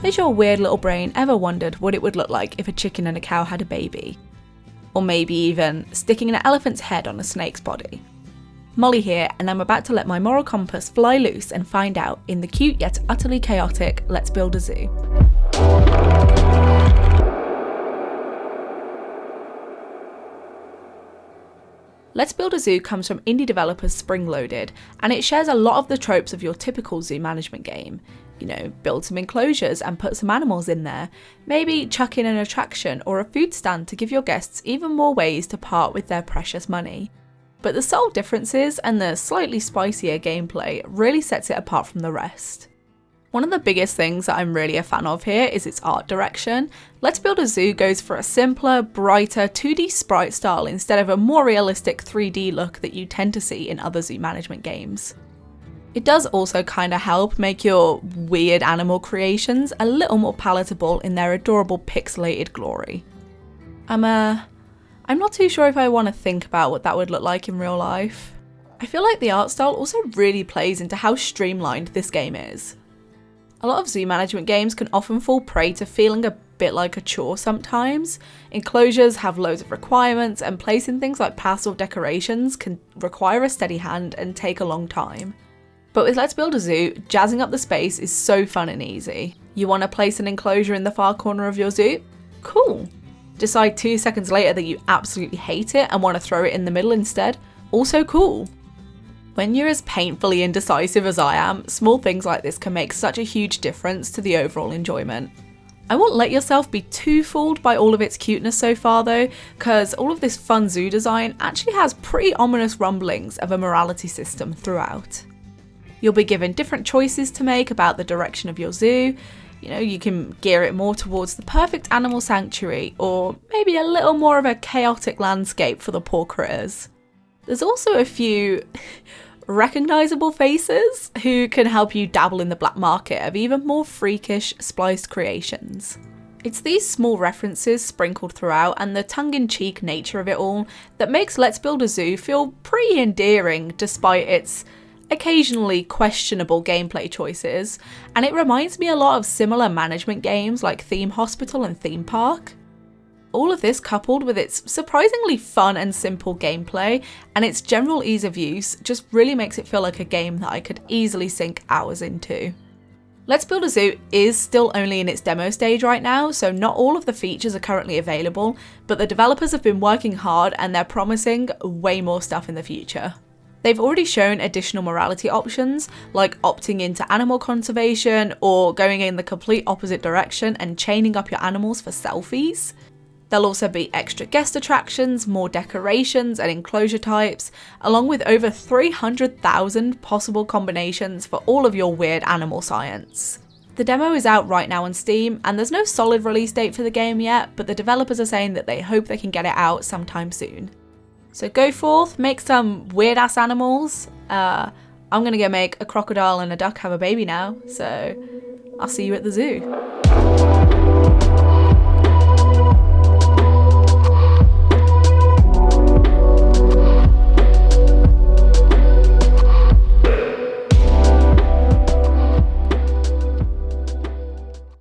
Has your weird little brain ever wondered what it would look like if a chicken and a cow had a baby? Or maybe even sticking an elephant's head on a snake's body? Molly here, and I'm about to let my moral compass fly loose and find out in the cute yet utterly chaotic Let's Build a Zoo. Let's Build a Zoo comes from indie developers Spring Loaded, and it shares a lot of the tropes of your typical zoo management game. You know, build some enclosures and put some animals in there, maybe chuck in an attraction or a food stand to give your guests even more ways to part with their precious money. But the subtle differences and the slightly spicier gameplay really sets it apart from the rest. One of the biggest things that I'm really a fan of here is its art direction. Let's Build a Zoo goes for a simpler, brighter 2D sprite style instead of a more realistic 3D look that you tend to see in other zoo management games. It does also kind of help make your weird animal creations a little more palatable in their adorable pixelated glory. I'm not too sure if I want to think about what that would look like in real life. I feel like the art style also really plays into how streamlined this game is. A lot of zoo management games can often fall prey to feeling a bit like a chore sometimes. Enclosures have loads of requirements, and placing things like paths or decorations can require a steady hand and take a long time. But with Let's Build a Zoo, jazzing up the space is so fun and easy. You want to place an enclosure in the far corner of your zoo? Cool. Decide 2 seconds later that you absolutely hate it and want to throw it in the middle instead? Also cool. When you're as painfully indecisive as I am, small things like this can make such a huge difference to the overall enjoyment. I won't let yourself be too fooled by all of its cuteness so far though, because all of this fun zoo design actually has pretty ominous rumblings of a morality system throughout. You'll be given different choices to make about the direction of your zoo. You know, you can gear it more towards the perfect animal sanctuary, or maybe a little more of a chaotic landscape for the poor critters. There's also a few recognisable faces who can help you dabble in the black market of even more freakish spliced creations. It's these small references sprinkled throughout and the tongue-in-cheek nature of it all that makes Let's Build a Zoo feel pretty endearing despite its occasionally questionable gameplay choices, and it reminds me a lot of similar management games like Theme Hospital and Theme Park. All of this coupled with its surprisingly fun and simple gameplay and its general ease of use just really makes it feel like a game that I could easily sink hours into. Let's Build a Zoo is still only in its demo stage right now, so not all of the features are currently available, but the developers have been working hard and they're promising way more stuff in the future. They've already shown additional morality options, like opting into animal conservation or going in the complete opposite direction and chaining up your animals for selfies. There'll also be extra guest attractions, more decorations and enclosure types, along with over 300,000 possible combinations for all of your weird animal science. The demo is out right now on Steam, and there's no solid release date for the game yet, but the developers are saying that they hope they can get it out sometime soon. So go forth, make some weird ass animals. I'm gonna go make a crocodile and a duck have a baby now, so I'll see you at the zoo.